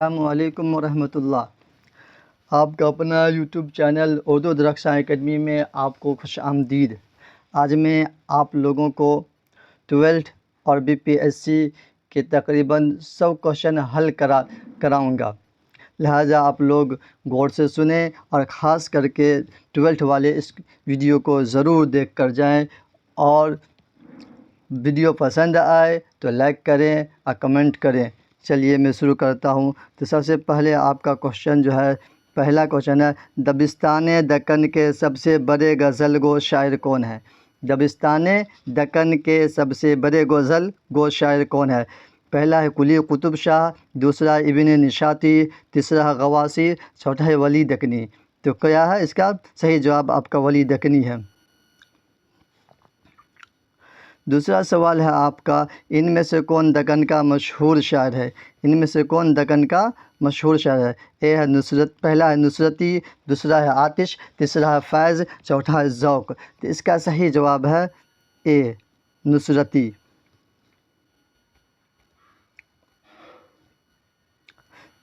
السلام علیکم ورحمۃ اللہ۔ آپ کا اپنا یوٹیوب چینل اردو درخشاں اکیڈمی میں آپ کو خوش آمدید۔ آج میں آپ لوگوں کو 12 اور BPSC کے تقریباً 100 کوشچن حل کراؤں گا، لہٰذا آپ لوگ غور سے سنیں اور خاص کر کے 12 والے اس ویڈیو کو ضرور دیکھ کر جائیں، اور ویڈیو پسند آئے تو لائک کریں اور کمنٹ کریں۔ چلیے میں شروع کرتا ہوں۔ تو سب سے پہلے آپ کا کوشچن جو ہے، پہلا کوشچن ہے، دبستان دکن کے سب سے بڑے غزل گو شاعر کون ہے؟ دبستان دکن کے سب سے بڑے غزل گو شاعر کون ہے؟ پہلا ہے قلی قطب شاہ، دوسرا ابن نشاطی، تیسرا ہے غواصی، چوتھا ہے ولی دکنی۔ تو کیا ہے اس کا صحیح جواب؟ آپ کا ولی دکنی ہے۔ دوسرا سوال ہے آپ کا، ان میں سے کون دکن کا مشہور شاعر ہے؟ ان میں سے کون دکن کا مشہور شاعر ہے؟ پہلا ہے نصرتی، دوسرا ہے آتش، تیسرا ہے فیض، چوتھا ہے ذوق۔ تو اس کا صحیح جواب ہے اے، نصرتی۔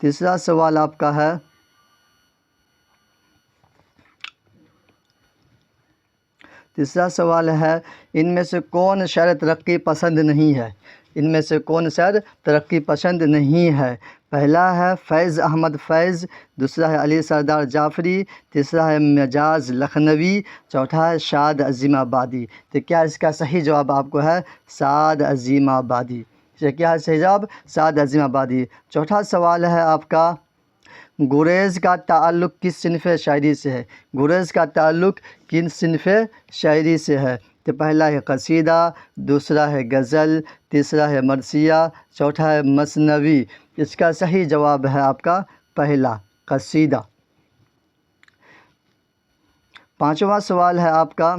تیسرا سوال آپ کا ہے، ان میں سے کون شاعر ترقی پسند نہیں ہے؟ ان میں سے کون شاعر ترقی پسند نہیں ہے؟ پہلا ہے فیض احمد فیض، دوسرا ہے علی سردار جعفری، تیسرا ہے مجاز لکھنوی، چوتھا ہے شاد عظیم آبادی۔ تو کیا اس کا صحیح جواب آپ کو ہے سعد عظیم آبادی؟ کیا ہے صحیح جواب؟ سعد عظیم آبادی۔ چوتھا سوال ہے آپ کا، گریز کا تعلق کس صنف شاعری سے ہے؟ گریز کا تعلق کن صنف شاعری سے ہے؟ تو پہلا ہے قصیدہ، دوسرا ہے غزل، تیسرا ہے مرثیہ، چوتھا ہے مثنوی۔ اس کا صحیح جواب ہے آپ کا پہلا، قصیدہ۔ پانچواں سوال ہے آپ کا،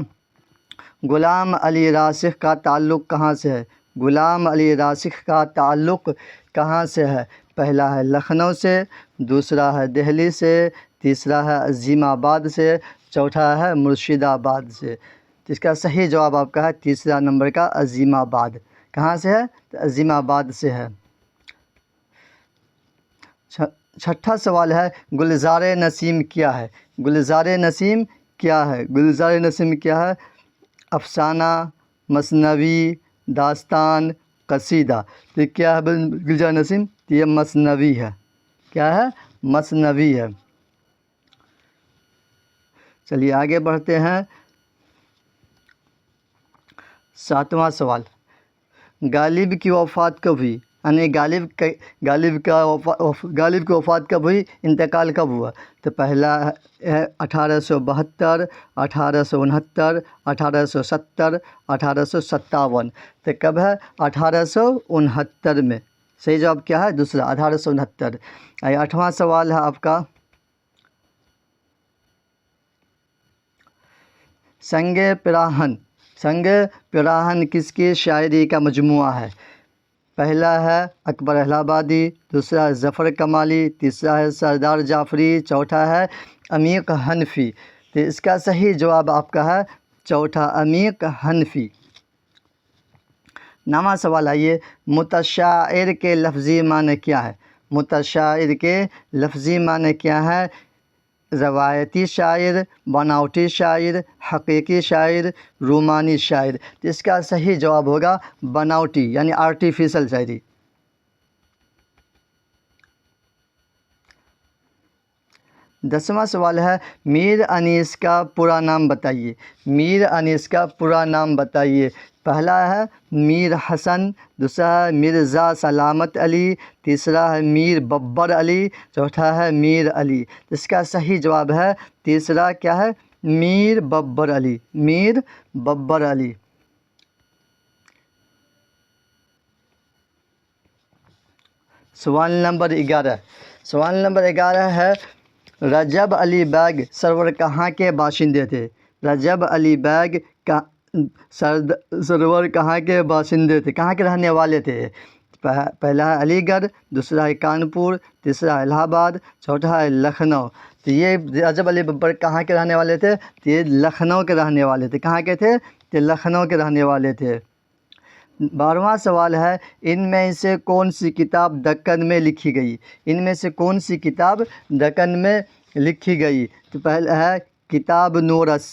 غلام علی راسخ کا تعلق کہاں سے ہے؟ غلام علی راسخ کا تعلق کہاں سے ہے؟ پہلا ہے لکھنؤ سے، دوسرا ہے دہلی سے، تیسرا ہے عظیم آباد سے، چوتھا ہے مرشد آباد سے۔ اس کا صحیح جواب آپ کا ہے تیسرا نمبر کا، عظیم آباد۔ کہاں سے ہے؟ تو عظیم آباد سے ہے۔ چھٹا سوال ہے، گلزار نسیم کیا ہے؟ گلزار نسیم کیا ہے؟ گلزار نسیم کیا ہے؟ افسانہ، مثنوی، داستان، قصیدہ۔ تو کیا ہے گلزار نسیم؟ تو یہ مثنوی ہے۔ کیا ہے؟ مثنوی ہے۔ چلیے آگے بڑھتے ہیں۔ ساتواں سوال، غالب کی وفات کب ہوئی؟ یعنی غالب کی وفات کب ہوئی، انتقال کب ہوا؟ تو پہلا ہے 1872، 1869، 1870، 1857۔ تو کب ہے؟ 1869 میں۔ صحیح جواب کیا ہے؟ دوسرا، 1869۔ آٹھواں سوال ہے آپ کا، سنگ پیراہن کس کی شاعری کا مجموعہ ہے؟ پہلا ہے اکبر الہ آبادی، دوسرا ہے ظفر کمالی، تیسرا ہے سردار جعفری، چوتھا ہے عمیق حنفی۔ تو اس کا صحیح جواب آپ کا ہے چوتھا، عمیق حنفی۔ نواں سوال آئیے، متشاعر کے لفظی معنی کیا ہے؟ متشاعر کے لفظی معنی کیا ہے؟ روایتی شاعر، بناوٹی شاعر، حقیقی شاعر، رومانی شاعر۔ تو اس کا صحیح جواب ہوگا بناوٹی، یعنی آرٹیفیشل شاعری۔ دسواں سوال ہے، میر انیس کا پورا نام بتائیے۔ میر انیس کا پورا نام بتائیے۔ پہلا ہے میر حسن، دوسرا ہے مرزا سلامت علی، تیسرا ہے میر ببر علی، چوتھا ہے میر علی۔ اس کا صحیح جواب ہے تیسرا، کیا ہے؟ میر ببر علی، میر ببر علی۔ سوال نمبر 11 ہے، رجب علی بیگ سرور کہاں کے باشندے تھے؟ رجب علی بیگ سرور کہاں کے باشندے تھے، کہاں کے رہنے والے تھے؟ پہلا ہے علی گڑھ، دوسرا ہے کانپور، تیسرا ہے الہ آباد، چوتھا ہے لکھنؤ۔ تو یہ رجب علی ببر کہاں کے رہنے والے تھے؟ تو یہ لکھنؤ کے رہنے والے تھے۔ کہاں کے تھے؟ تو لکھنؤ کے رہنے والے تھے۔ 12واں سوال ہے ان میں سے کون سی کتاب دکن میں لکھی گئی؟ ان میں سے کون سی کتاب دکن میں لکھی گئی؟ تو پہلا ہے کتاب نورس۔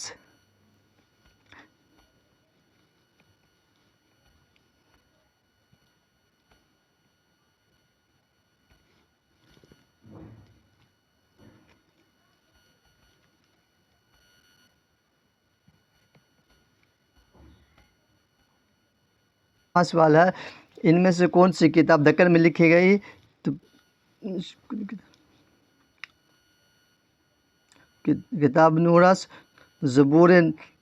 5 سوال ہے ان میں سے کون سی کتاب دکن میں لکھی گئی؟ تو کتاب نورس، زبور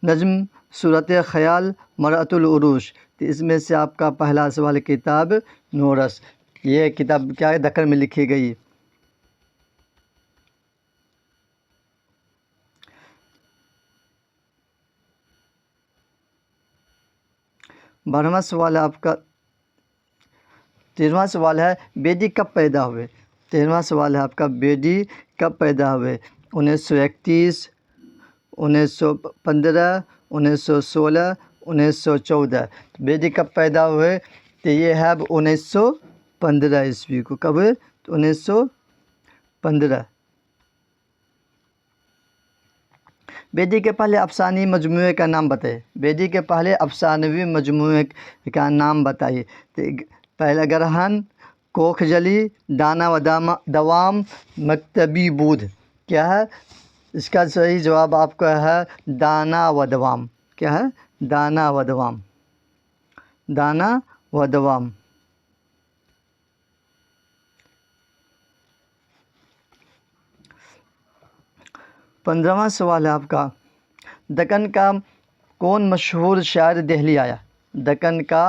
نجم، صورت خیال، مرأۃ العروش۔ تو اس میں سے آپ کا پہلا سوال کتاب نورس، یہ کتاب کیا ہے؟ دکن میں لکھی گئی۔ 12واں سوال ہے آپ کا 13واں سوال ہے بیدی کب پیدا ہوئے؟ 13واں سوال ہے آپ کا بیدی کب پیدا ہوئے؟ 1931، 1915، 1916، 1914۔ بیدی کب پیدا ہوئے؟ تو یہ ہے اب 1915 عیسوی کو۔ کب ہوئے؟ تو 1915۔ بیدی کے پہلے افسانوی مجموعے کا نام بتائیے۔ بیدی کے پہلے افسانوی مجموعے کا نام بتائیے۔ تو پہلا گرہن، کوکھ جلی، دانا و دوام، مکتبی بدھ۔ کیا ہے اس کا صحیح جواب؟ آپ کا ہے دانا و دوام۔ کیا ہے؟ دانا و دوام، دانا و دوام۔ 15واں سوال ہے آپ کا دکن کا کون مشہور شاعر دہلی آیا؟ دکن کا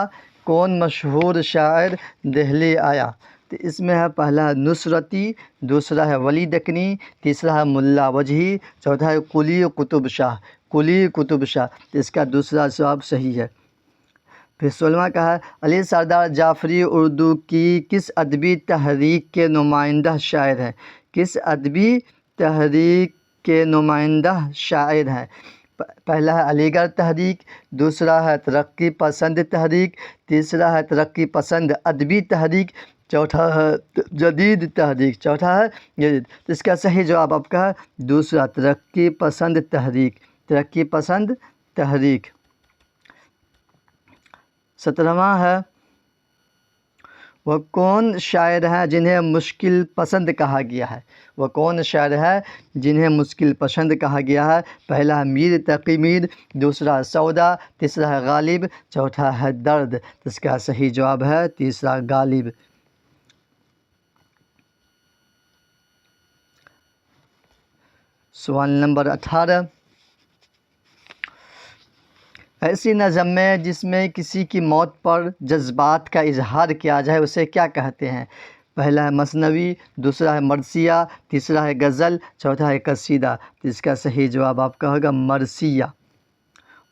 کون مشہور شاعر دہلی آیا؟ تو اس میں ہے پہلا ہے نصرتی، دوسرا ہے ولی دکنی، تیسرا ہے ملا وجہی، چوتھا ہے قلی قطب شاہ۔ قلی قطب شاہ، تو اس کا دوسرا جواب صحیح ہے۔ پھر 16واں کا ہے علی سردار جعفری اردو کی کس ادبی تحریک کے نمائندہ شاعر ہیں؟ کس ادبی تحریک کے نمائندہ شاعر ہیں؟ پہلا ہے علی گڑھ تحریک، دوسرا ہے ترقی پسند تحریک، تیسرا ہے ترقی پسند ادبی تحریک، چوتھا ہے جدید تحریک۔ چوتھا ہے جدید۔ تو اس کا صحیح جواب آپ کا ہے دوسرا، ترقی پسند تحریک۔ ترقی پسند تحریک۔ 17واں ہے وہ کون شاعر ہیں جنہیں مشکل پسند کہا گیا ہے؟ وہ کون شاعر ہے جنہیں مشکل پسند کہا گیا ہے؟ پہلا ہے میر تقی میر، دوسرا ہے سودا، تیسرا ہے غالب، چوتھا ہے درد۔ اس کا صحیح جواب ہے تیسرا، غالب۔ سوال نمبر 18 ایسی نظم میں جس میں کسی کی موت پر جذبات کا اظہار کیا جائے اسے کیا کہتے ہیں؟ پہلا ہے مثنوی، دوسرا ہے مرثیہ، تیسرا ہے غزل، چوتھا ہے قصیدہ۔ اس کا صحیح جواب آپ کا ہوگا مرثیہ۔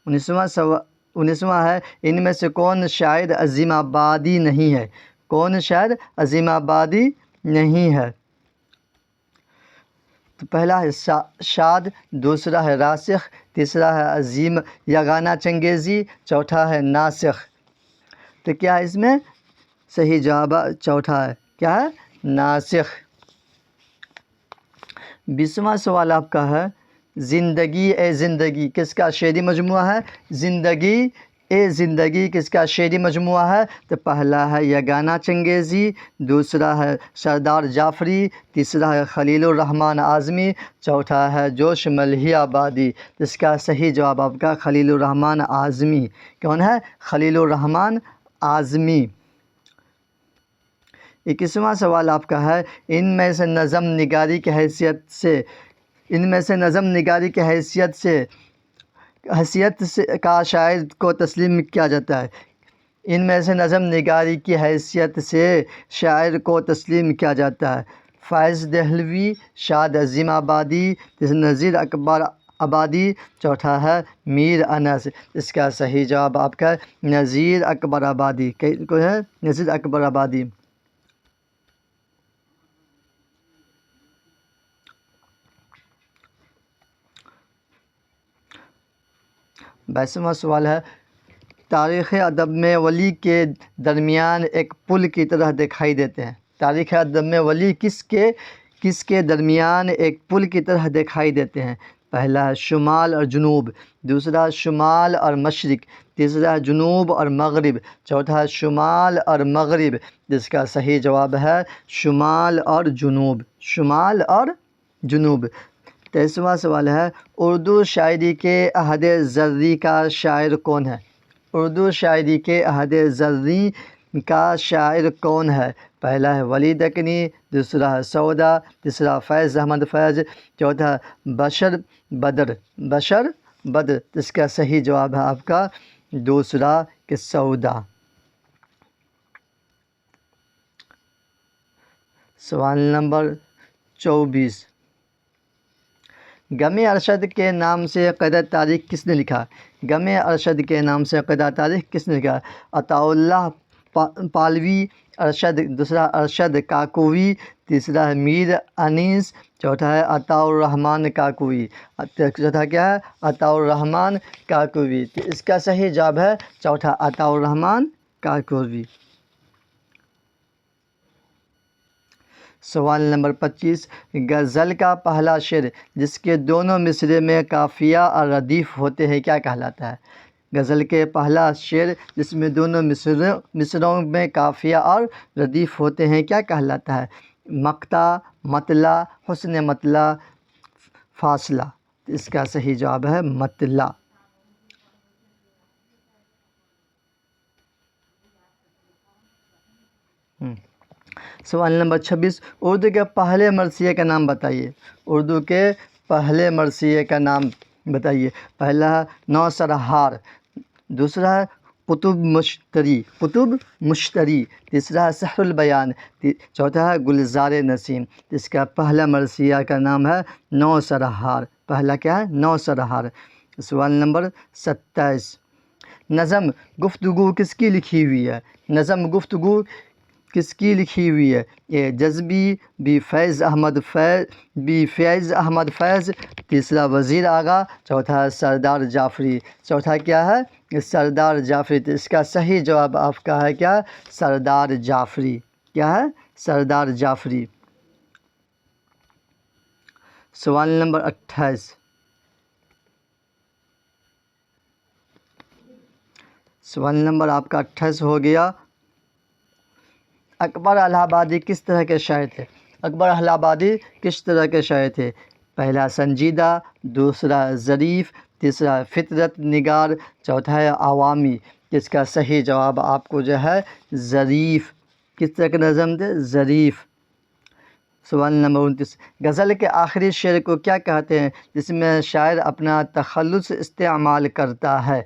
19واں ہے ان میں سے کون شاعر عظیم آبادی نہیں ہے؟ کون شاعر عظیم آبادی نہیں ہے؟ تو پہلا ہے شاد، دوسرا ہے راسخ، تیسرا ہے عظیم یگانہ چنگیزی، چوتھا ہے ناسخ۔ تو کیا ہے اس میں صحیح جواب چوتھا ہے، کیا ہے؟ ناسخ۔ 20واں سوال آپ کا ہے زندگی اے زندگی کس کا شعری مجموعہ ہے؟ زندگی اے زندگی کس کا شعری مجموعہ ہے؟ تو پہلا ہے یگانہ چنگیزی، دوسرا ہے سردار جعفری، تیسرا ہے خلیل الرحمن اعظمی، چوتھا ہے جوش ملہی آبادی۔ اس کا صحیح جواب آپ کا خلیل الرحمن اعظمی۔ کون ہے؟ خلیل الرحمن اعظمی۔ 21واں سوال آپ کا ہے ان میں سے نظم نگاری کی حیثیت سے کا شاعر کو تسلیم کیا جاتا ہے؟ ان میں سے نظم نگاری کی حیثیت سے شاعر کو تسلیم کیا جاتا ہے؟ فائز دہلوی، شاد عظیم آبادی، نذیر اکبر آبادی، چوتھا ہے میر انس۔ اس کا صحیح جواب آپ کا نذیر اکبر آبادی کو ہے، نذیر اکبر آبادی۔ 22واں سوال ہے تاریخ ادب میں ولی کے درمیان ایک پل کی طرح دکھائی دیتے ہیں۔ تاریخ ادب میں ولی کس کے درمیان ایک پل کی طرح دکھائی دیتے ہیں؟ پہلا ہے شمال اور جنوب، دوسرا شمال اور مشرق، تیسرا جنوب اور مغرب، چوتھا شمال اور مغرب، جس کا صحیح جواب ہے شمال اور جنوب، شمال اور جنوب۔ 23واں سوال ہے اردو شاعری کے عہد زریں کا شاعر کون ہے؟ اردو شاعری کے عہد زریں کا شاعر کون ہے؟ پہلا ہے ولی دکنی، دوسرا ہے سودا، تیسرا فیض احمد فیض، چوتھا بشر بدر، اس کا صحیح جواب ہے آپ کا دوسرا کہ سودا۔ سوال نمبر 24، غم ارشد کے نام سے قطع تاریخ کس نے لکھا؟ غم ارشد کے نام سے قطع تاریخ کس نے لکھا؟ عطاء اللہ پالوی ارشد، دوسرا ارشد کاکوی، تیسرا ہے میر انیس، چوتھا ہے عطاء الرحمن کاکوی، چوتھا کیا ہے عطاء الرحمن کاکوی۔ تو اس کا صحیح جواب ہے چوتھا عطاء الرحمن کاکوی۔ سوال نمبر 25، غزل کا پہلا شعر جس کے دونوں مصرے میں قافیہ اور ردیف ہوتے ہیں کیا کہلاتا ہے؟ غزل کے پہلا شعر جس میں دونوں مصروں میں قافیہ اور ردیف ہوتے ہیں کیا کہلاتا ہے؟ مقطع، مطلع، حسن مطلع، فاصلہ۔ اس کا صحیح جواب ہے مطلع۔ سوال نمبر 26، اردو کے پہلے مرثیے کا نام بتائیے۔ اردو کے پہلے مرثیے کا نام بتائیے۔ پہلا ہے نوسرہار، دوسرا ہے قطب مشتری، تیسرا ہے سحر البیان، چوتھا ہے گلزار نسیم۔ اس کا پہلا مرثیہ کا نام ہے نوسرہار، پہلا کیا ہے نوسرہار۔ سوال نمبر 27، نظم گفتگو کس کی لکھی ہوئی ہے؟ نظم گفتگو کس کی لکھی ہوئی ہے؟ اے جذبی، بی فیض احمد فیض، تیسرا وزیر آغا، چوتھا سردار جعفری۔ چوتھا کیا ہے سردار جعفری۔ تو اس کا صحیح جواب آپ کا ہے کیا سردار جعفری، کیا ہے سردار جعفری۔ سوال نمبر 28، سوال نمبر آپ کا 28 ہو گیا، اکبر الہ آبادی کس طرح کے شاعر تھے؟ اکبر الہ آبادی کس طرح کے شاعر تھے؟ پہلا سنجیدہ، دوسرا ظریف، تیسرا فطرت نگار، چوتھا ہے عوامی۔ جس کا صحیح جواب آپ کو جو ہے ظریف، کس طرح کے نظم تھے ظریف۔ سوال نمبر 29، غزل کے آخری شعر کو کیا کہتے ہیں جس میں شاعر اپنا تخلص استعمال کرتا ہے؟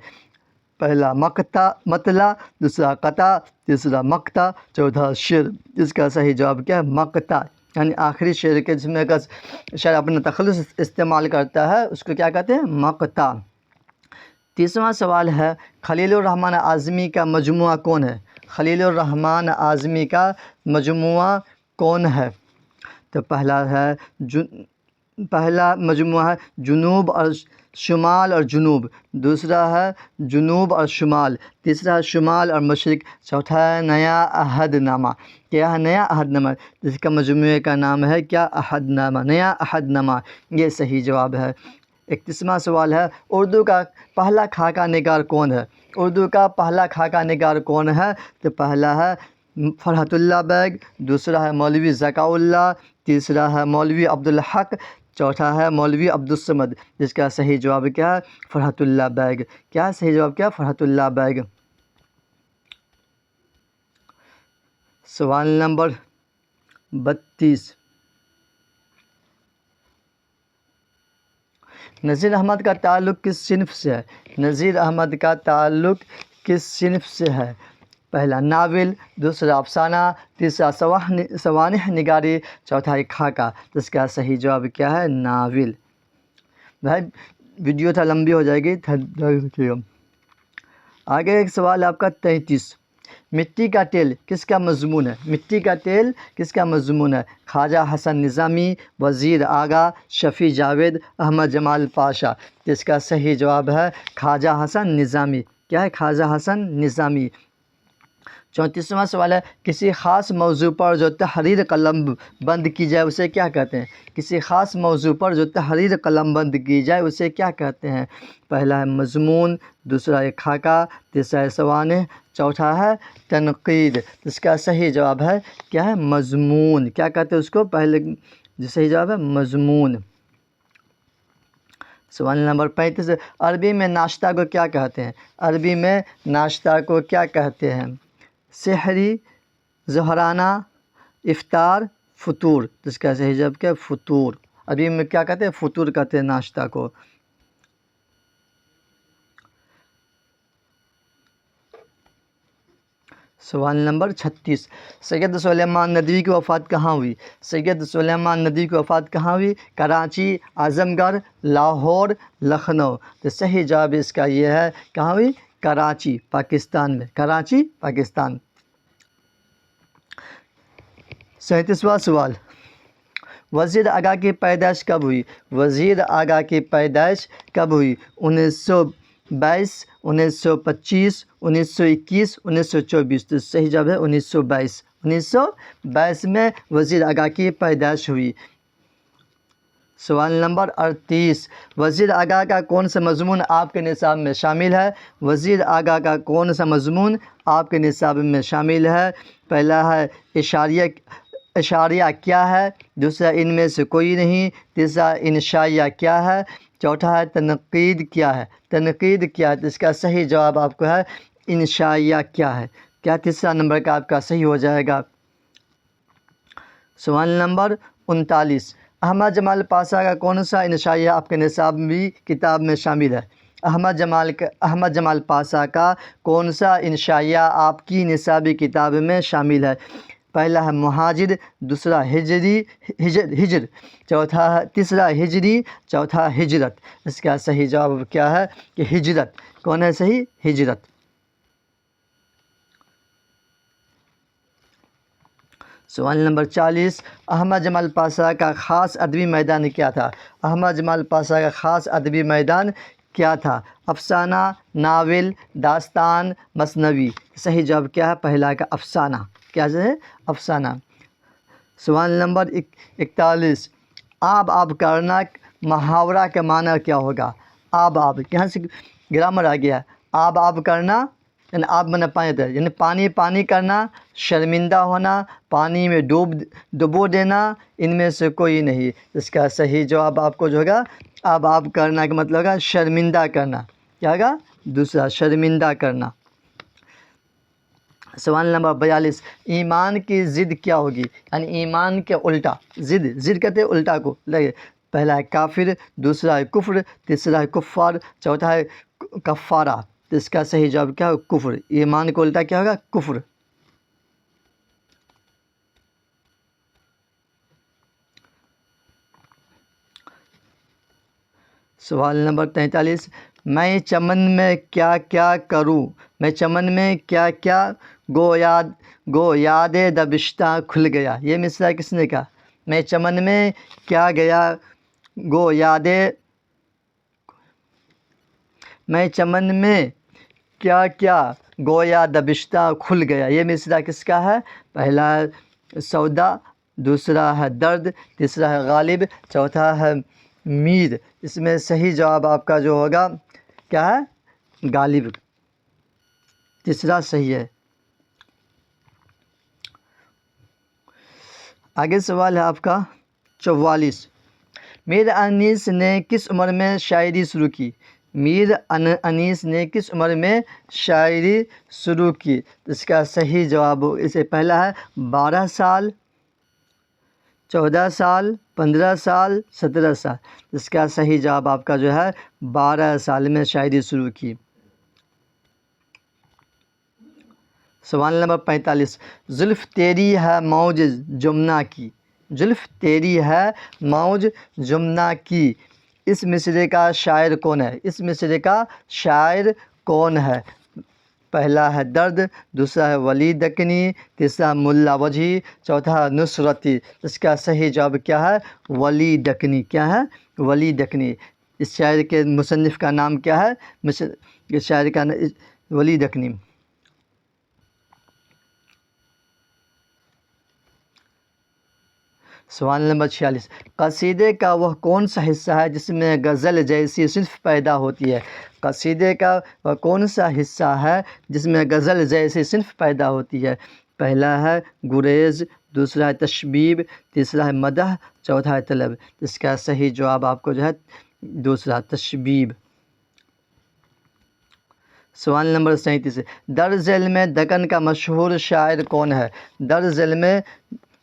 پہلا مطلع، دوسرا قطع، تیسرا مقطع، چوتھا شعر۔ اس کا صحیح جواب کیا ہے مقطع، یعنی آخری شعر کے جس میں شاعر اپنا تخلص استعمال کرتا ہے اس کو کیا کہتے ہیں مقطع۔ 30واں سوال ہے خلیل الرحمن اعظمی کا مجموعہ کون ہے؟ خلیل الرحمن اعظمی کا مجموعہ کون ہے؟ تو پہلا مجموعہ ہے جنوب اور شمال اور جنوب، دوسرا ہے جنوب اور شمال، تیسرا ہے شمال اور مشرق، چوتھا ہے نیا عہد نامہ۔ کیا ہے نیا عہد نامہ، جس کا مجموعے کا نام ہے کیا عہد نامہ، نیا عہد نامہ، یہ صحیح جواب ہے۔ 31واں سوال ہے اردو کا پہلا خاکہ نگار کون ہے؟ اردو کا پہلا خاکہ نگار کون ہے؟ تو پہلا ہے فرحت اللہ بیگ، دوسرا ہے مولوی ذکاء اللہ، تیسرا ہے مولوی عبدالحق، چوتھا ہے مولوی عبدالصمد۔ جس کا صحیح جواب کیا ہے فرحت اللہ بیگ، کیا صحیح جواب کیا فرحت اللہ بیگ۔ سوال نمبر 32، نذیر احمد کا تعلق کس صنف سے ہے؟ نذیر احمد کا تعلق کس صنف سے ہے؟ پہلا ناول، دوسرا افسانہ، تیسرا سوانح نگاری، چوتھا خاکہ۔ جس کا صحیح جواب کیا ہے ناول۔ بھائی ویڈیو تھا لمبی ہو جائے گی، آگے ایک سوال آپ کا 33، مٹی کا تیل کس کا مضمون ہے؟ مٹی کا تیل کس کا مضمون ہے؟ خواجہ حسن نظامی، وزیر آغا، شفیع جاوید، احمد جمال پاشا۔ جس کا صحیح جواب ہے خواجہ حسن نظامی، کیا ہے؟ خواجہ حسن نظامی۔ 34واں سوال ہے، کسی خاص موضوع پر جو تحریر قلم بند کی جائے اسے کیا کہتے ہیں؟ کسی خاص موضوع پر جو تحریر قلم بند کی جائے اسے کیا کہتے ہیں؟ پہلا ہے مضمون، دوسرا ہے خاکہ، تیسرا ہے سوانح، چوتھا ہے تنقید۔ اس کا صحیح جواب ہے کیا ہے؟ مضمون۔ کیا کہتے ہیں اس کو؟ پہلے جو صحیح جواب ہے مضمون۔ سوال نمبر 35، عربی میں ناشتہ کو کیا کہتے ہیں؟ عربی میں ناشتہ کو کیا کہتے ہیں؟ سحری، ظہرانہ، افطار، فطور۔ اس کا صحیح جواب کیا ہے؟ فطور۔ عربی میں کیا کہتے ہیں؟ فطور کہتے ہیں ناشتہ کو۔ سوال نمبر 36، سید سلیمان ندوی کی وفات کہاں ہوئی؟ سید سلیمان ندوی کی وفات کہاں ہوئی؟ کراچی، اعظم گڑھ، لاہور، لکھنؤ۔ تو صحیح جواب اس کا یہ ہے، کہاں ہوئی؟ کراچی، پاکستان میں، کراچی، پاکستان۔ 37واں سوال، وزیر آگاہ کی پیدائش کب ہوئی؟ وزیر آگاہ کی پیدائش کب ہوئی؟ 1922، 1925، 1921، 1924۔ تو صحیح جواب ہے 1922۔ 1922 میں وزیر آگاہ کی پیدائش ہوئی۔ سوال نمبر 38، وزیر آگاہ کا کون سا مضمون آپ کے نصاب میں شامل ہے؟ وزیر آگاہ کا کون سا مضمون آپ کے نصاب میں شامل ہے؟ پہلا ہے اشاریہ کیا ہے، دوسرا ان میں سے کوئی نہیں، تیسرا انشائیہ کیا ہے، چوتھا ہے تنقید کیا ہے۔ تنقید کیا ہے؟ تو اس کا صحیح جواب آپ کو ہے انشائیہ کیا ہے۔ کیا تیسرا نمبر کا آپ کا صحیح ہو جائے گا۔ سوال نمبر 39، احمد جمال پاشا کا کون سا انشائیہ آپ کے نصابی کتاب میں شامل ہے؟ احمد جمال پاشا کا کون سا انشائیہ آپ کی نصابی کتاب میں شامل ہے؟ پہلا ہے مہاجر، دوسرا ہجر، تیسرا ہجری، چوتھا ہجرت۔ اس کا صحیح جواب کیا ہے کہ ہجرت۔ کون ہے صحیح؟ ہجرت۔ سوال نمبر 40، احمد جمال پاشا کا خاص ادبی میدان کیا تھا؟ احمد جمال پاشا کا خاص ادبی میدان کیا تھا؟ افسانہ، ناول، داستان، مثنوی۔ صحیح جواب کیا ہے؟ پہلا کا افسانہ۔ کیا ہے؟ افسانہ۔ سوال نمبر 41، آب کرنا محاورہ کا معنی کیا ہوگا؟ آب یہاں سے گرامر آ گیا۔ آب کرنا یعنی آب میں پانی دیتا ہے، یعنی پانی کرنا، شرمندہ ہونا، پانی میں ڈبو دینا، ان میں سے کوئی نہیں۔ اس کا صحیح جواب آپ کو جو ہوگا آب کرنا کا مطلب ہوگا شرمندہ کرنا۔ کیا ہوگا؟ دوسرا شرمندہ کرنا۔ سوال نمبر 42، ایمان کی ضد کیا ہوگی؟ یعنی ایمان کے الٹا، ضد کہتے ہیں الٹا کو لگے۔ پہلا ہے کافر، دوسرا ہے کفر، تیسرا ہے کفار، چوتھا ہے کفارہ۔ تو اس کا صحیح جواب کیا ہے؟ کفر۔ ایمان کو الٹا کیا ہوگا؟ کفر۔ سوال نمبر 43، میں چمن میں کیا کیا کروں؟ میں چمن میں کیا کیا گو یاد دبشتہ کھل گیا۔ یہ مصرع کس نے کہا؟ میں چمن میں کیا گیا گو یاد، میں چمن میں کیا کیا گویا دبشتہ کھل گیا۔ یہ مصرع کس کا ہے؟ پہلا ہے سودا، دوسرا ہے درد، تیسرا ہے غالب، چوتھا ہے میر۔ اس میں صحیح جواب آپ کا جو ہوگا کیا ہے؟ غالب۔ تیسرا صحیح ہے۔ آگے سوال ہے آپ کا 44، میر انیس نے کس عمر میں شاعری شروع کی؟ میر انیس نے کس عمر میں شاعری شروع کی؟ اس کا صحیح جواب اسے پہلا ہے 12 سال، 14 سال، 15 سال، 17 سال۔ اس کا صحیح جواب آپ کا جو ہے 12 سال میں شاعری شروع کی۔ سوال نمبر 45، زلف تیری ہے موج جمنا کی، زلف تیری ہے موج جمنا کی، اس مصرعے کا شاعر کون ہے؟ اس مصرعے کا شاعر کون ہے؟ پہلا ہے درد، دوسرا ہے ولی دکنی، تیسرا ملا وجہی، چوتھا نصرتی۔ اس کا صحیح جواب کیا ہے؟ ولی دکنی۔ کیا ہے؟ ولی دکنی۔ اس شاعر کے مصنف کا نام کیا ہے؟ اس شاعر کا ولی دکنی۔ سوال نمبر 46، قصیدے کا وہ کون سا حصہ ہے جس میں غزل جیسی صنف پیدا ہوتی ہے؟ قصیدے کا وہ کون سا حصہ ہے جس میں غزل جیسی صنف پیدا ہوتی ہے؟ پہلا ہے گریز، دوسرا ہے تشبیب، تیسرا ہے مدح، چوتھا ہے طلب۔ اس کا صحیح جواب آپ کو جو ہے دوسرا تشبیب۔ سوال نمبر 37، درج علم دکن کا مشہور شاعر کون ہے؟ درج علم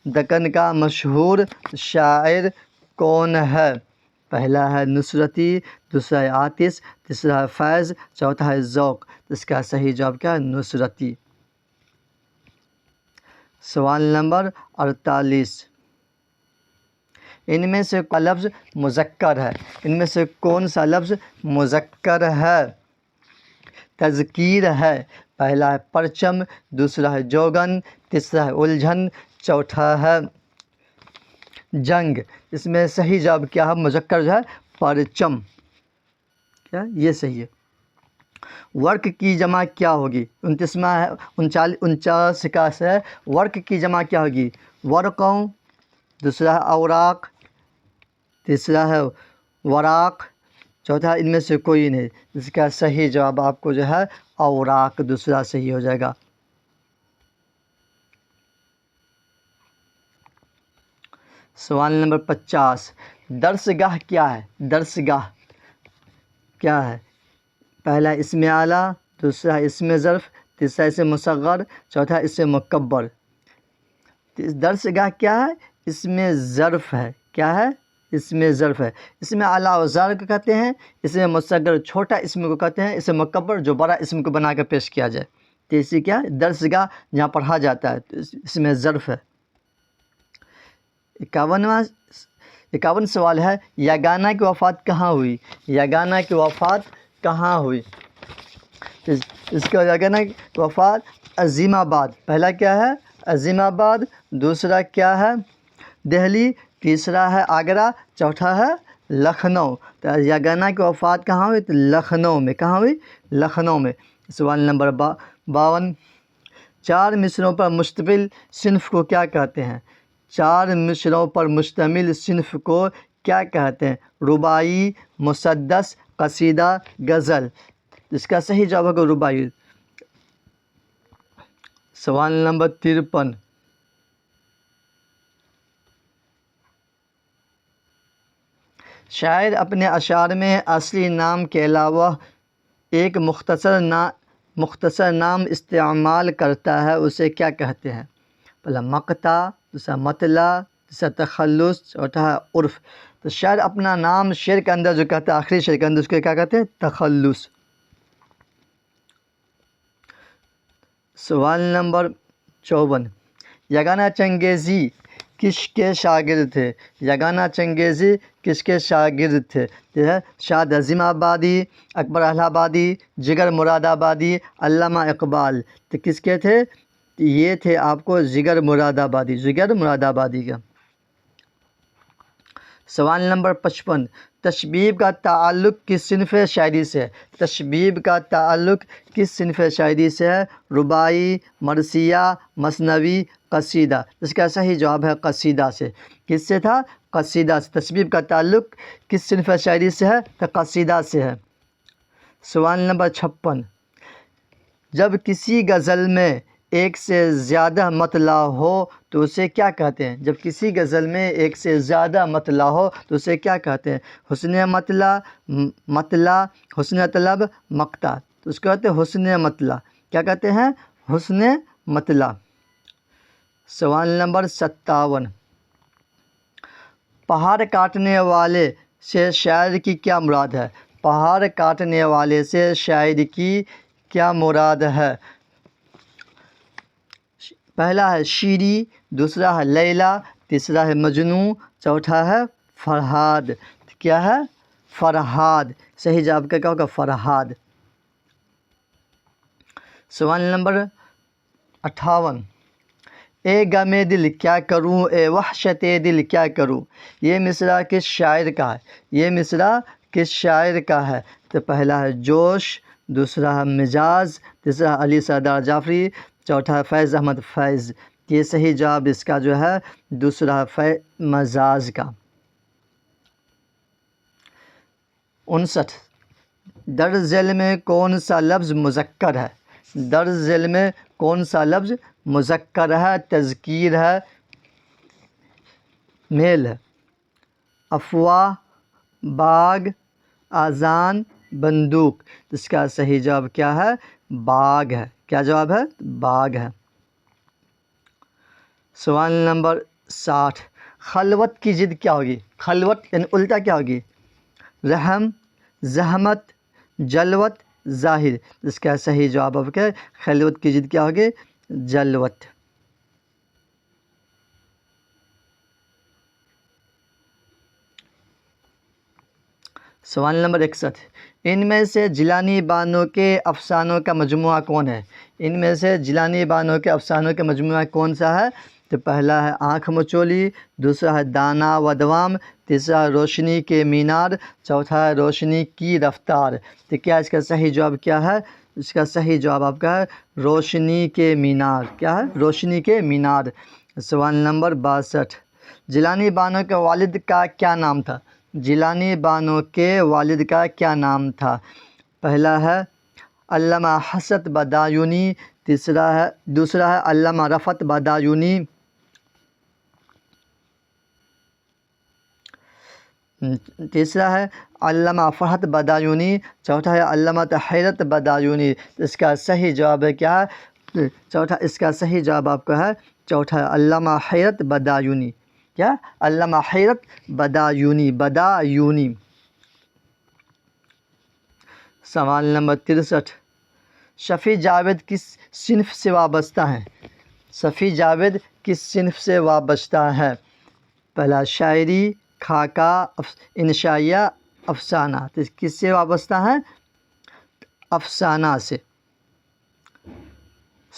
دکن کا مشہور شاعر کون ہے؟ پہلا ہے نصرتی، دوسرا ہے عاطس، تیسرا ہے فیض، چوتھا ہے ذوق۔ اس کا صحیح جواب کیا ہے؟ نصرتی۔ سوال نمبر 48، ان میں سے لفظ مذکر ہے؟ ان میں سے کون سا لفظ مذکر ہے؟ تذکیر ہے، پہلا ہے پرچم، دوسرا ہے جوگن، تیسرا ہے الجھن، چوتھا ہے جنگ۔ اس میں صحیح جواب کیا ہے؟ مذکر جو ہے پرچم، کیا یہ صحیح ہے۔ ورق کی جمع کیا ہوگی؟ 29واں ہے 49 کا ہے، ورق کی جمع کیا ہوگی؟ ورقوں، دوسرا ہے اوراق، تیسرا ہے وراق، چوتھا ان میں سے کوئی نہیں۔ اس کا صحیح جواب آپ کو جو ہے اوراق، دوسرا صحیح ہو جائے گا۔ سوال نمبر 50، درس گاہ کیا ہے؟ درس گاہ کیا ہے؟ پہلا اسم اعلیٰ، دوسرا اسم ظرف، تیسرا اسم مصغر، چوتھا اسم مکبر۔ درس گاہ کیا ہے؟ اسم ظرف ہے۔ کیا ہے؟ اسم ظرف ہے۔ اسم اعلیٰ و ظاہر کو کہتے ہیں، اسم مصغر چھوٹا اسم کو کہتے ہیں، اسم مکبر جو بڑا اسم کو بنا کر پیش کیا جائے۔ تو اسی کیا ہے؟ درس گاہ جہاں پڑھا جاتا ہے تو اسم ظرف ہے۔ 51 سوال ہے، یگانہ کی وفات کہاں ہوئی؟ یگانہ کی وفات کہاں ہوئی؟ اس کا یگانہ کی وفات عظیم آباد، پہلا کیا ہے؟ عظیم آباد، دوسرا کیا ہے؟ دہلی، تیسرا ہے آگرہ، چوتھا ہے لکھنؤ۔ تو یگانہ کی وفات کہاں ہوئی؟ تو لکھنؤ میں۔ کہاں ہوئی؟ لکھنؤ میں۔ سوال نمبر 52، 4 مصرعوں پر مشتمل صنف کو کیا کہتے ہیں؟ 4 مصرعوں پر مشتمل صنف کو کیا کہتے ہیں؟ رباعی، مسدس، قصیدہ، غزل۔ اس کا صحیح جواب ہوگا رباعی۔ سوال نمبر 53، شاعر اپنے اشعار میں اصلی نام کے علاوہ ایک مختصر نام استعمال کرتا ہے، اسے کیا کہتے ہیں؟ پہلا مقطع، دوسرا مطلع، تیسرا تخلص، چوتھا ہے عرف۔ تو شاعر اپنا نام شعر کے اندر جو کہتا ہے، آخری شعر کے اندر اس کو کیا کہتے ہیں؟ تخلص۔ سوال نمبر 54، یگانہ چنگیزی کس کے شاگرد تھے؟ یگانہ چنگیزی کس کے شاگرد تھے؟ یہ ہے شاد عظیم آبادی، اکبر الہ آبادی، جگر مراد آبادی، علامہ اقبال۔ تو کس کے تھے؟ یہ تھے آپ کو جگر مراد آبادی، جگر مراد آبادی کا۔ سوال نمبر 55، تشبیب کا تعلق کس صنف شاعری سے ہے؟ تشبیب کا تعلق کس صنف شاعری سے ہے؟ رباعی، مرثیہ، مثنوی، قصیدہ۔ اس کا صحیح جواب ہے قصیدہ سے۔ کس سے تھا؟ قصیدہ سے۔ تشبیب کا تعلق کس صنف شاعری سے ہے؟ تو قصیدہ سے ہے۔ سوال نمبر 56، جب کسی غزل میں ایک سے زیادہ مطلع ہو تو اسے کیا کہتے ہیں؟ جب کسی غزل میں ایک سے زیادہ مطلع ہو تو اسے کیا کہتے ہیں؟ حسن مطلع، حسن طلب، مقطع۔ تو اس کو کہتے ہیں حسن مطلع۔ کیا کہتے ہیں؟ حسن مطلع۔ سوال نمبر 57، پہاڑ کاٹنے والے سے شاعر کی کیا مراد ہے؟ پہاڑ کاٹنے والے سے شاعر کی کیا مراد ہے؟ پہلا ہے شیری، دوسرا ہے لیلی، تیسرا ہے مجنوں، چوتھا ہے فرہاد۔ کیا ہے؟ فرہاد۔ صحیح جواب کیا ہوگا؟ فرہاد۔ سوال نمبر 58، اے غم دل کیا کروں، اے وحشت دل کیا کروں، یہ مصرع کس شاعر کا ہے؟ یہ مصرع کس شاعر کا ہے؟ تو پہلا ہے جوش، دوسرا ہے مجاز، تیسرا علی سردار جعفری، چوتھا ہے فیض احمد فیض۔ یہ صحیح جواب اس کا جو ہے دوسرا ہے مجاز کا۔ 59 درج ذیل میں کون سا لفظ مذکر ہے؟ درج ذیل میں کون سا لفظ مذکر ہے؟ تذکیر ہے، میل ہے، افواہ، باغ، اذان، بندوق۔ اس کا صحیح جواب کیا ہے؟ باغ ہے۔ کیا جواب ہے؟ باغ ہے۔ سوال نمبر 60 خلوت کی ضد کیا ہوگی؟ خلوت یعنی الٹا کیا ہوگی؟ رحم، زحمت، جلوت، ظاہر۔ اس کا صحیح جواب آپ کا خلوت کی ضد کیا ہوگی؟ جلوت۔ سوال نمبر 61 ان میں سے جیلانی بانو کے افسانوں کا مجموعہ کون ہے؟ ان میں سے جیلانی بانو کے افسانوں کا مجموعہ کون سا ہے؟ تو پہلا ہے آنکھ مچولی، دوسرا ہے دانا و دوام، تیسرا روشنی کے مینار، چوتھا ہے روشنی کی رفتار۔ تو کیا اس کا صحیح جواب کیا ہے؟ اس کا صحیح جواب آپ کا ہے روشنی کے مینار۔ کیا ہے؟ روشنی کے مینار۔ سوال نمبر 62 جیلانی بانو کے والد کا کیا نام تھا؟ جیلانی بانو کے والد کا کیا نام تھا؟ پہلا ہے علامہ حسن بدایونی، دوسرا ہے علامہ رفعت بدایونی، تیسرا ہے علامہ فرحت بدایونی، چوتھا ہے علامہ حیرت بدایونی۔ اس کا صحیح جواب ہے کیا ہے؟ اس کا صحیح جواب آپ کا ہے چوتھا ہے علامہ حیرت بدایونی۔ کیا؟ علامہ حیرت بدایونی۔ سوال نمبر 63 شفیع جاوید کس صنف سے وابستہ ہیں؟ شفیع جاوید کس صنف سے وابستہ ہے؟ پہلا شاعری، خاکہ، انشائیہ، افسانہ۔ تو کس سے وابستہ ہیں؟ افسانہ سے۔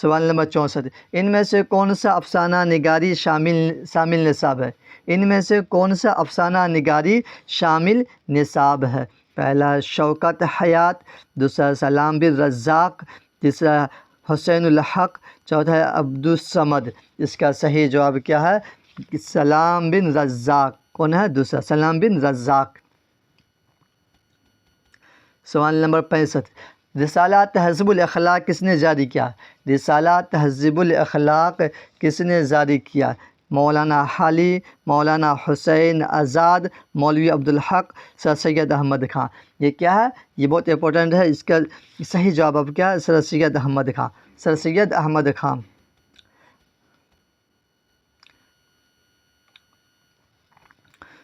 سوال نمبر 64 ان میں سے کون سا افسانہ نگاری شامل نصاب ہے؟ ان میں سے کون سا افسانہ نگاری شامل نصاب ہے؟ پہلا شوکت حیات، دوسرا سلام بن رزاق، تیسرا حسین الحق، چوتھا ہے عبدالصمد۔ اس کا صحیح جواب کیا ہے؟ سلام بن رزاق۔ کون ہے؟ دوسرا سلام بن رزاق۔ سوال نمبر 65 رسالہ تہذیب الاخلاق کس نے جاری کیا؟ رسالہ تہذیب الاخلاق کس نے جاری کیا؟ مولانا حالی، مولانا حسین آزاد، مولوی عبدالحق، سر سید احمد خان۔ یہ کیا ہے؟ یہ بہت امپورٹنٹ ہے۔ اس کا صحیح جواب اب کیا ہے؟ سر سید احمد خان۔ سر سید احمد خان۔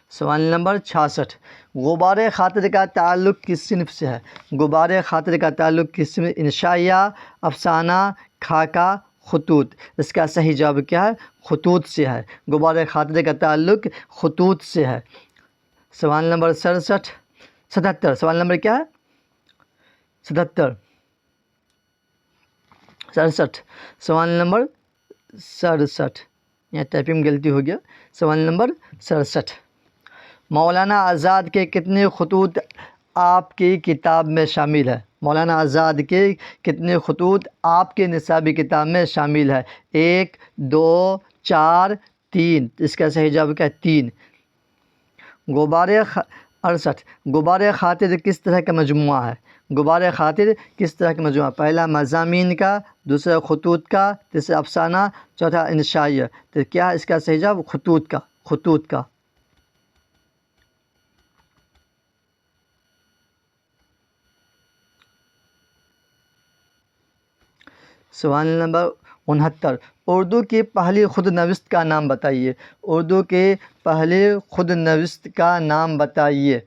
سوال نمبر 66 غبار خاطر کا تعلق کس صنف سے ہے؟ غبار خاطر کا تعلق کس صنف؟ انشائیہ، افسانہ، خاکہ، خطوط۔ اس کا صحیح جواب کیا ہے؟ خطوط سے ہے۔ غبار خاطر کا تعلق خطوط سے ہے۔ سوال نمبر 77 سوال نمبر کیا ہے؟ 67 سوال نمبر 67 یہاں ٹائپنگ غلطی ہو گیا۔ سوال نمبر 67 مولانا آزاد کے کتنے خطوط آپ کی کتاب میں شامل ہے؟ مولانا آزاد کے کتنے خطوط آپ کے نصابی کتاب میں شامل ہے؟ 1 2 4 3۔ اس کا صحیح جواب کیا ہے؟ 3۔ غبار 68 غبار خاطر کس طرح کا مجموعہ ہے؟ غبار خاطر کس طرح کا مجموعہ؟ پہلا مضامین کا، دوسرا خطوط کا، تیسرا افسانہ، چوتھا انشائیہ۔ تو کیا ہے اس کا صحیح جواب؟ خطوط کا۔ خطوط کا۔ سوال نمبر 69 اردو کی پہلی خود نوشت کا نام بتائیے۔ اردو کے پہلے خود نوشت کا نام بتائیے۔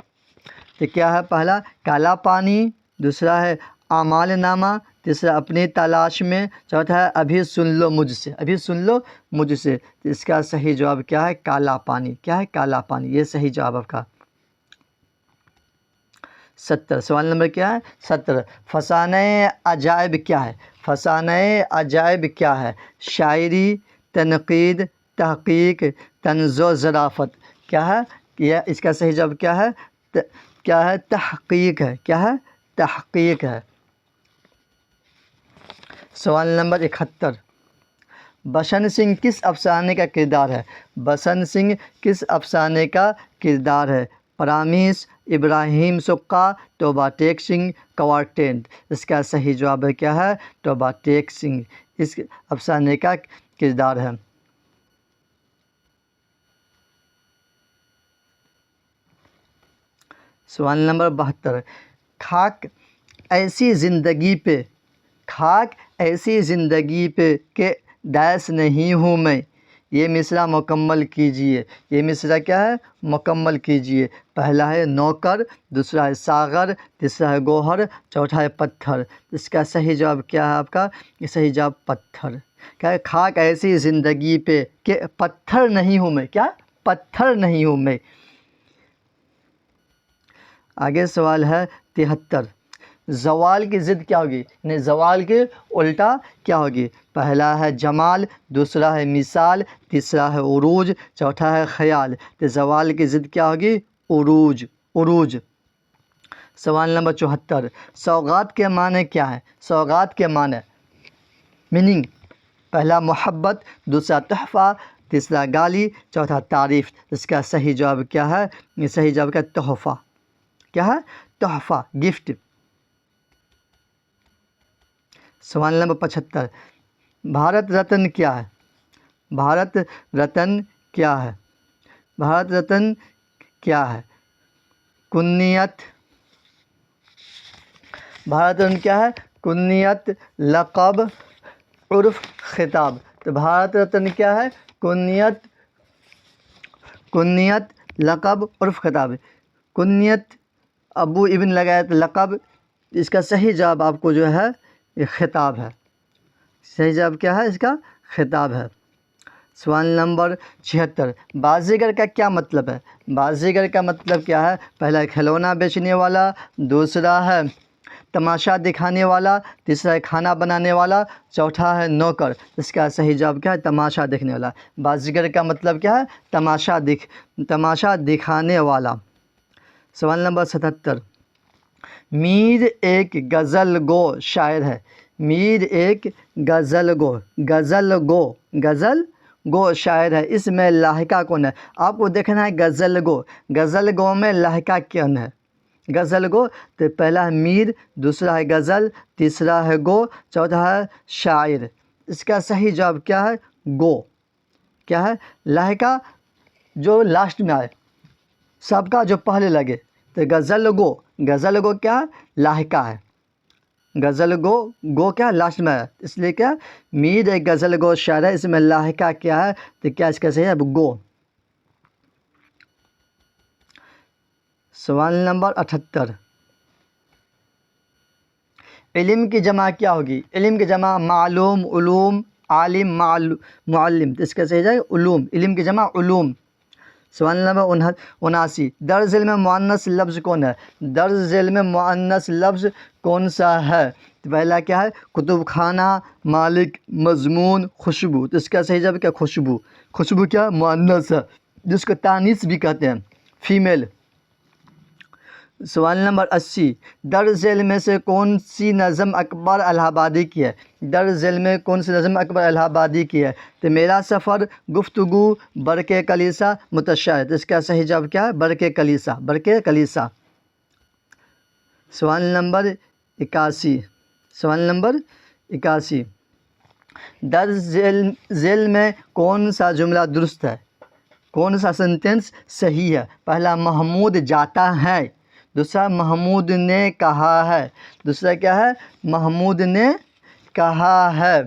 تو کیا ہے؟ پہلا کالا پانی، دوسرا ہے اعمال نامہ، تیسرا اپنی تلاش میں، چوتھا ہے ابھی سن لو مجھ سے۔ ابھی سن لو مجھ سے۔ تو اس کا صحیح جواب کیا ہے؟ کالا پانی۔ کیا ہے؟ کالا پانی۔ یہ صحیح جواب آپ کا۔ 70 سوال نمبر کیا ہے؟ 70 فسانہ عجائب کیا ہے؟ فسانہ عجائب کیا ہے؟ شاعری، تنقید، تحقیق، طنز و ظرافت۔ کیا ہے؟ یہ اس کا صحیح جواب کیا ہے؟ کیا ہے؟ تحقیق ہے۔ کیا ہے؟ تحقیق ہے۔ سوال نمبر 71، بسنت سنگھ کس افسانے کا کردار ہے؟ بسنت سنگھ کس افسانے کا کردار ہے؟ پرامیس، ابراہیم سقا، توبہ ٹیک سنگھ، کنور ٹینٹ۔ اس کا صحیح جواب کیا ہے؟ توبہ ٹیک سنگھ اس افسانے کا کردار ہے۔ سوال نمبر 72، خاک ایسی زندگی پہ، خاک ایسی زندگی پہ کہ داعش نہیں ہوں میں، یہ مصرع مکمل کیجیے۔ یہ مصرع کیا ہے؟ مکمل کیجیے۔ پہلا ہے نوکر، دوسرا ہے ساغر، تیسرا ہے گوہر، چوتھا ہے پتھر۔ اس کا صحیح جواب کیا ہے آپ کا؟ یہ صحیح جواب پتھر۔ کیا ہے؟ خاک ایسی زندگی پہ کہ پتھر نہیں ہوں میں، کیا؟ پتھر نہیں ہوں میں۔ آگے سوال ہے 73، زوال کی ضد کیا ہوگی؟ یعنی زوال کے الٹا کیا ہوگی؟ پہلا ہے جمال، دوسرا ہے مثال، تیسرا ہے عروج، چوتھا ہے خیال۔ تو زوال کی ضد کیا ہوگی؟ عروج، عروج۔ سوال نمبر 74، سوغات کے معنی کیا ہے؟ سوغات کے معنی، میننگ، پہلا محبت، دوسرا تحفہ، تیسرا گالی، چوتھا تعریف۔ اس کا صحیح جواب کیا ہے؟ یہ صحیح جواب کیا ہے؟ تحفہ۔ کیا ہے؟ تحفہ، گفٹ۔ سوال نمبر 75، بھارت رتن کیا ہے؟ بھارت رتن کیا ہے؟ بھارت رتن کیا ہے؟ کنیت، بھارت رتن کیا ہے؟ کنیت، لقب، عرف، خطاب۔ تو بھارت رتن کیا ہے؟ کنیت، کنیت، لقب، عرف، خطاب۔ کنیت ابو ابن لگایا تو لقب، اس کا صحیح جواب آپ کو جو ہے یہ خطاب ہے۔ صحیح جواب کیا ہے اس کا؟ خطاب ہے۔ سوال نمبر 76، بازیگر کا کیا مطلب ہے؟ بازیگر کا مطلب کیا ہے؟ پہلا کھلونا بیچنے والا، دوسرا ہے تماشا دکھانے والا، تیسرا ہے کھانا بنانے والا، چوتھا ہے نوکر۔ اس کا صحیح جواب کیا ہے؟ تماشا دیکھنے والا۔ بازیگر کا مطلب کیا ہے؟ تماشا دکھانے والا۔ سوال نمبر 77، میر ایک غزل گو شاعر ہے۔ میر ایک غزل گو شاعر ہے، اس میں لاحقہ کون ہے؟ آپ کو دیکھنا ہے غزل گو میں لاحقہ کون ہے؟ غزل گو تو پہلا ہے میر، دوسرا ہے غزل، تیسرا ہے گو، چوتھا ہے شاعر۔ اس کا صحیح جواب کیا ہے؟ گو۔ کیا ہے؟ لاحقہ جو لاسٹ میں آئے، سب کا جو پہلے لگے، تو غزل گو کیا ہے؟ لاحقہ ہے۔ غزل گو کیا ہے؟ لاسٹ میں ہے، اس لیے کیا؟ میر ایک غزل گو شاعر ہے، اس میں لاحقہ کیا ہے؟ تو کیا اس کا صحیح ہے؟ گو۔ سوال نمبر 78، علم کی جمع کیا ہوگی؟ علم کی جمع معلوم، علوم، عالم، معلم۔ تو اس کا صحیح ہے علوم، علم کی جمع علوم۔ سوال نمبر 79، درج ذیل میں مؤنث لفظ کون ہے؟ درج ذیل میں مؤنث لفظ کون سا ہے؟ تو پہلا کیا ہے؟ کتب خانہ، مالک، مضمون، خوشبو۔ تو اس کا صحیح جواب کیا؟ خوشبو۔ خوشبو کیا؟ مؤنث ہے، جس کو تانیث بھی کہتے ہیں، فیمیل۔ سوال نمبر 80، درج ذیل میں سے کون سی نظم اکبر الہ آبادی کی ہے؟ درج ذیل میں کون سی نظم اکبر الہ آبادی کی ہے؟ تو میرا سفر، گفتگو، برق کلیسا، متشاہد۔ اس کا صحیح جواب کیا ہے؟ برق کلیسا، برق کلیسا۔ سوال نمبر 81، سوال نمبر 81، درج ذیل میں کون سا جملہ درست ہے؟ کون سا سینٹینس صحیح ہے؟ پہلا محمود جاتا ہے، دوسرا محمود نے کہا ہے، دوسرا کیا ہے؟ محمود نے کہا ہے،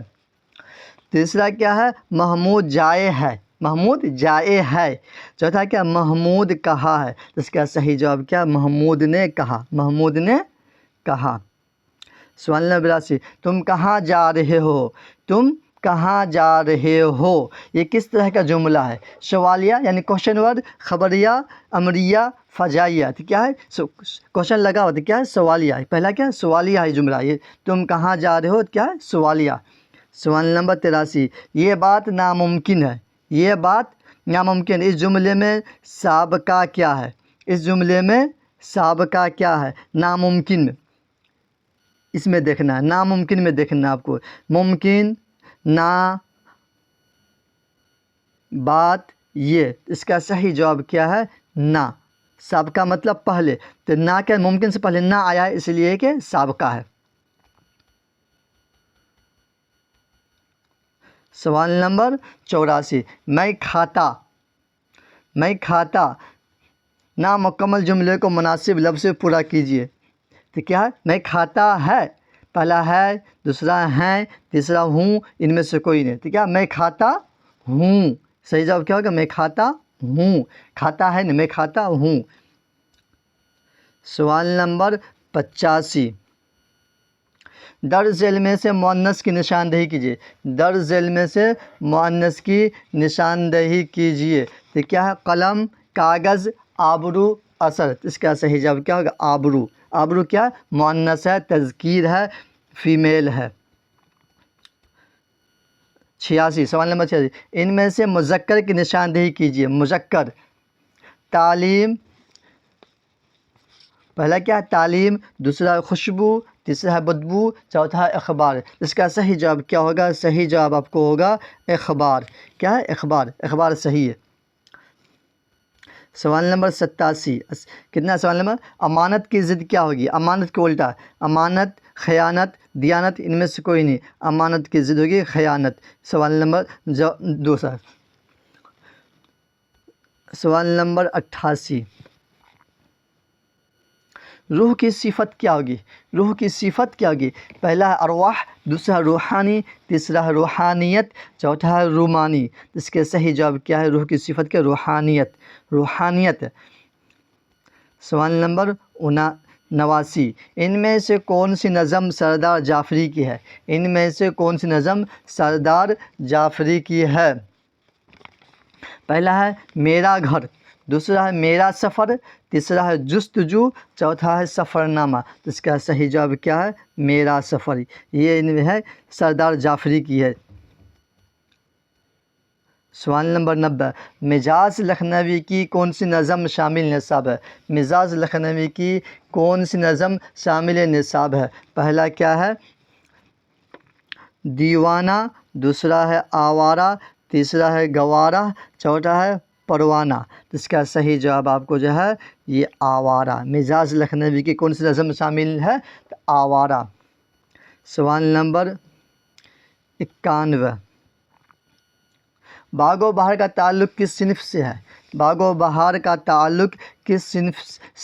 تیسرا کیا ہے؟ محمود جائے ہے، محمود جائے ہے، چوتھا کیا؟ محمود کہا ہے۔ اس کا صحیح جواب کیا؟ محمود نے کہا، محمود نے کہا۔ سوال نمبر 82، تم کہاں جا رہے ہو؟ تم کہاں جا رہے ہو، یہ کس طرح کا جملہ ہے؟ سوالیہ یعنی کوشچن ورڈ، خبریہ، امریہ، فجائیہ۔ تو کیا ہے؟ کوشچن لگا ہوا تو کیا ہے؟ سوالیہ۔ پہلا کیا ہے؟ سوالیہ ہے جملہ، یہ تم کہاں جا رہے ہو کیا ہے؟ سوالیہ۔ سوال نمبر 83، یہ بات ناممکن ہے، یہ بات ناممکن، اس جملے میں سابقہ کیا ہے؟ اس جملے میں سابقہ کیا ہے؟ ناممکن میں اس میں دیکھنا ہے، ناممکن میں دیکھنا ہے آپ کو. ممکن نا بات یہ، اس کا صحیح جواب کیا ہے؟ نا. سابقہ مطلب پہلے، تو نا کیا ممکن سے پہلے نا آیا ہے، اس لیے کہ سابقہ ہے. سوال نمبر 84. میں کھاتا نامکمل جملے کو مناسب لفظ سے پورا کیجیے. تو کیا ہے؟ میں کھاتا ہے، پہلا ہے، دوسرا ہے، تیسرا ہوں، ان میں سے کوئی نہیں. تو کیا میں کھاتا ہوں، صحیح جواب کیا ہوگا؟ میں کھاتا ہوں. کھاتا ہے نہیں، میں کھاتا ہوں. سوال نمبر 85. درج ذیل میں سے مؤنث کی نشاندہی کیجیے. درج ذیل میں سے مؤنث کی نشاندہی کیجیے. تو کیا ہے؟ قلم، کاغذ، آبرو، اثر. اس کا صحیح جواب کیا ہوگا؟ آبرو. آبرو کیا؟ مؤنث ہے، تذکیر ہے، فیمیل ہے. 86. سوال نمبر 86. ان میں سے مذکر کی نشاندہی کیجیے. مذکر، تعلیم، پہلا کیا ہے؟ تعلیم، دوسرا ہے خوشبو، تیسرا ہے بدبو، چوتھا ہے اخبار. اس کا صحیح جواب کیا ہوگا؟ صحیح جواب آپ کو ہوگا اخبار. کیا ہے؟ اخبار. اخبار صحیح ہے. سوال نمبر 87. کتنا سوال نمبر؟ امانت کی ضد کیا ہوگی؟ امانت کے الٹا، امانت، خیانت، دیانت، ان میں سے کوئی نہیں. امانت کی ضد ہوگی خیانت. سوال نمبر دوسرا. سوال نمبر 88. روح کی صفت کیا ہوگی؟ روح کی صفت کیا ہوگی؟ پہلا ہے ارواح، دوسرا روحانی، تیسرا ہے روحانیت، چوتھا ہے رومانی. اس کے صحیح جواب کیا ہے؟ روح کی صفت کے روحانیت. روحانیت. سوال نمبر 89. ان میں سے کون سی نظم سردار جعفری کی ہے؟ ان میں سے کون سی نظم سردار جعفری کی ہے؟ پہلا ہے میرا گھر، دوسرا ہے میرا سفر، تیسرا ہے جستجو، چوتھا ہے سفر نامہ. اس کا صحیح جواب کیا ہے؟ میرا سفر. یہ ہے سردار جعفری کی ہے. سوال نمبر 90. مزاج لکھنوی کی کون سی نظم شامل نصاب ہے؟ مزاج لکھنوی کی کون سی نظم شامل نصاب ہے؟ پہلا کیا ہے؟ دیوانہ، دوسرا ہے آوارہ، تیسرا ہے گوارہ، چوتھا ہے پروانہ. اس کا صحیح جواب آپ کو جو ہے یہ آوارہ. مزاج لکھنوی کی کون سی نظم شامل ہے؟ آوارہ. سوال نمبر 91. باغ و بہار کا تعلق کس صنف سے ہے؟ باغ و بہار کا تعلق کس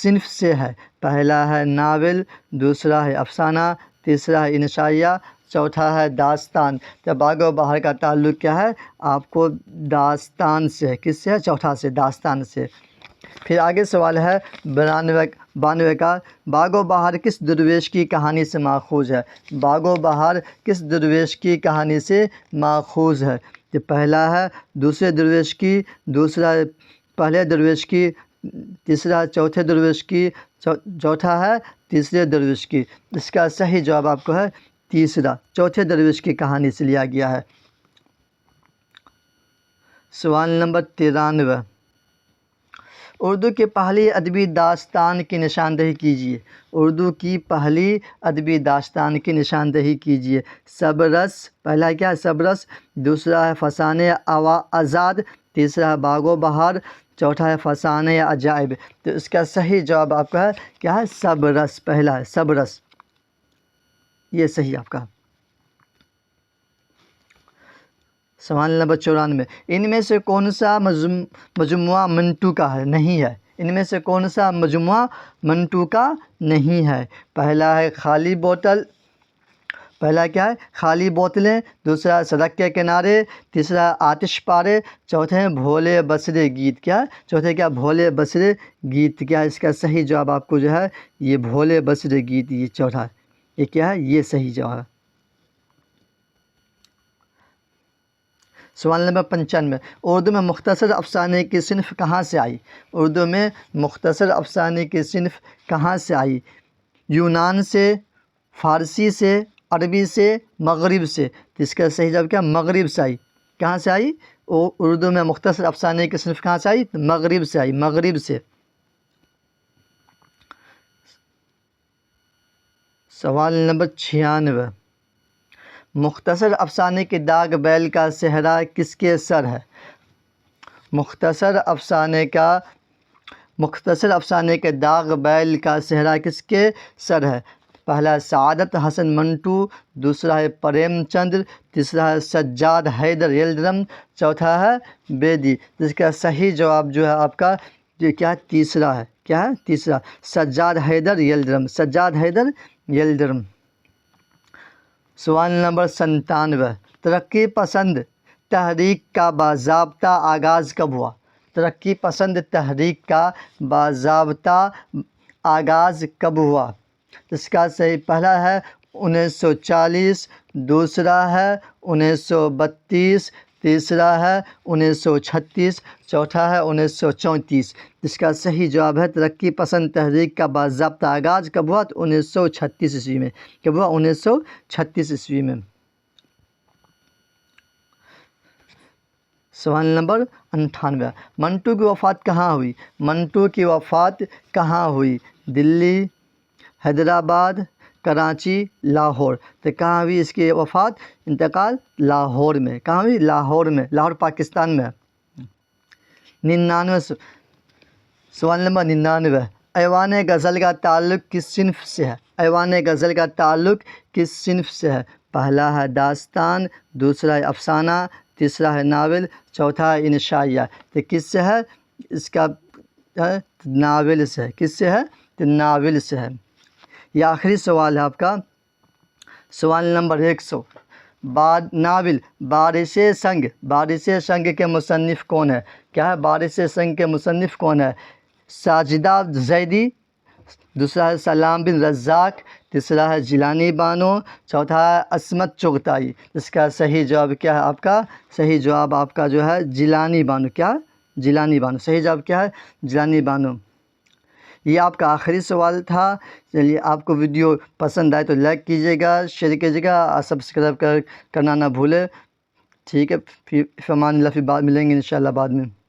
صنف سے ہے؟ پہلا ہے ناول، دوسرا ہے افسانہ، تیسرا ہے انشائیہ، چوتھا ہے داستان. تو باغ و بہار کا تعلق کیا ہے؟ آپ کو داستان سے ہے. کس سے ہے؟ چوتھا سے، داستان سے. پھر آگے سوال ہے 92 کا. باغ و بہار کس درویش کی کہانی سے ماخوذ ہے؟ باغ و بہار کس درویش کی کہانی سے ماخوذ ہے؟ تو پہلا ہے دوسرے درویش کی، دوسرا پہلے درویش کی، تیسرا چوتھے درویش کی، چوتھا ہے تیسرے درویش کی. اس کا صحیح جواب آپ کو ہے تیسرا، چوتھے درویش کی کہانی سے لیا گیا ہے. سوال نمبر 93. اردو کی پہلی ادبی داستان کی نشاندہی کیجیے. اردو کی پہلی ادبی داستان کی نشاندہی کیجیے. سبرس، پہلا کیا ہے؟ سبرس، دوسرا ہے فسانے آزاد، تیسرا ہے باغ و بہار، چوتھا ہے فسانے عجائب. تو اس کا صحیح جواب آپ کا ہے کیا ہے؟ سبرس. پہلا ہے سبرس. یہ صحیح آپ کا. سوال نمبر 94. ان میں سے کون سا مجموعہ منٹو کا ہے؟ نہیں ہے. ان میں سے کون سا مجموعہ منٹو کا نہیں ہے؟ پہلا ہے خالی بوتل، پہلا کیا ہے؟ خالی بوتلیں، دوسرا سڑک کے کنارے، تیسرا آتش پارے، چوتھے بھولے بسرے گیت. کیا؟ چوتھے کیا؟ بھولے بسرے گیت. کیا اس کا صحیح جواب آپ کو جو ہے یہ بھولے بسرے گیت. یہ چوتھا، یہ کیا ہے؟ یہ صحیح جواب ہے. سوال نمبر 95. اردو میں مختصر افسانے کی صنف کہاں سے آئی؟ اردو میں مختصر افسانے کی صنف کہاں سے آئی؟ یونان سے، فارسی سے، عربی سے، مغرب سے. اس کا صحیح جواب کیا؟ مغرب سے آئی. کہاں سے آئی؟ اردو میں مختصر افسانے کی صنف کہاں سے آئی؟ مغرب سے آئی. مغرب سے. سوال نمبر 96، مختصر افسانے کے داغ بیل کا صحرا کس کے سر ہے؟ مختصر افسانے کے داغ بیل کا صحرا کس کے سر ہے؟ پہلا سعادت حسن منٹو، دوسرا ہے پریم چندر، تیسرا ہے سجاد حیدر یلدرم، چوتھا ہے بیدی۔ جس کا صحیح جواب جو ہے آپ کا یہ کیا ہے؟ تیسرا ہے۔ کیا ہے؟ تیسرا، سجاد حیدر یلدرم، سجاد حیدر یلدرم۔ سوال نمبر 97، ترقی پسند تحریک کا باضابطہ آغاز کب ہوا؟ ترقی پسند تحریک کا باضابطہ آغاز کب ہوا؟ اس کا صحیح پہلا ہے 1940، دوسرا ہے 1932، تیسرا ہے 1936، چوتھا ہے 1934۔ اس کا صحیح جواب ہے ترقی پسند تحریک کا باضابطہ آغاز کب ہوا؟ تو 1936 عیسوی میں۔ کب ہوا؟ 1936 عیسوی میں۔ سوال نمبر 98، منٹو کی وفات کہاں ہوئی؟ منٹو کی وفات کہاں ہوئی؟ دلی، حیدرآباد، کراچی، لاہور۔ تو کہاں ہوئی اس کی وفات؟ انتقال لاہور میں۔ کہاں ہوئی؟ لاہور میں، لاہور پاکستان میں۔ 99، سوال نمبر 99، ایوان غزل کا تعلق کس صنف سے ہے؟ ایوان غزل کا تعلق کس صنف سے ہے؟ پہلا ہے داستان، دوسرا ہے افسانہ، تیسرا ہے ناول، چوتھا ہے انشائیہ۔ تو کس سے ہے؟ اس کا ناول سے ہے۔ کس سے ہے؟ تو ناول سے ہے۔ یہ آخری سوال ہے آپ کا، سوال نمبر 100، ناول بارش سنگ، بارش سنگ کے مصنف کون ہے؟ کیا ہے؟ بارش سنگ کے مصنف کون ہے؟ ساجدہ زیدی، دوسرا ہے سلام بن رزاق، تیسرا ہے جیلانی بانو، چوتھا ہے عصمت چغتائی۔ اس کا صحیح جواب کیا ہے آپ کا؟ صحیح جواب آپ کا جو ہے جیلانی بانو۔ کیا؟ جیلانی بانو۔ صحیح جواب کیا ہے؟ جیلانی بانو۔ یہ آپ کا آخری سوال تھا۔ چلیے، آپ کو ویڈیو پسند آئے تو لائک کیجیے گا، شیئر کیجیے گا اور سبسکرائب کرنا نہ بھولے۔ ٹھیک ہے، پھر فی امان اللہ، پھر بعد ملیں گے انشاءاللہ بعد میں۔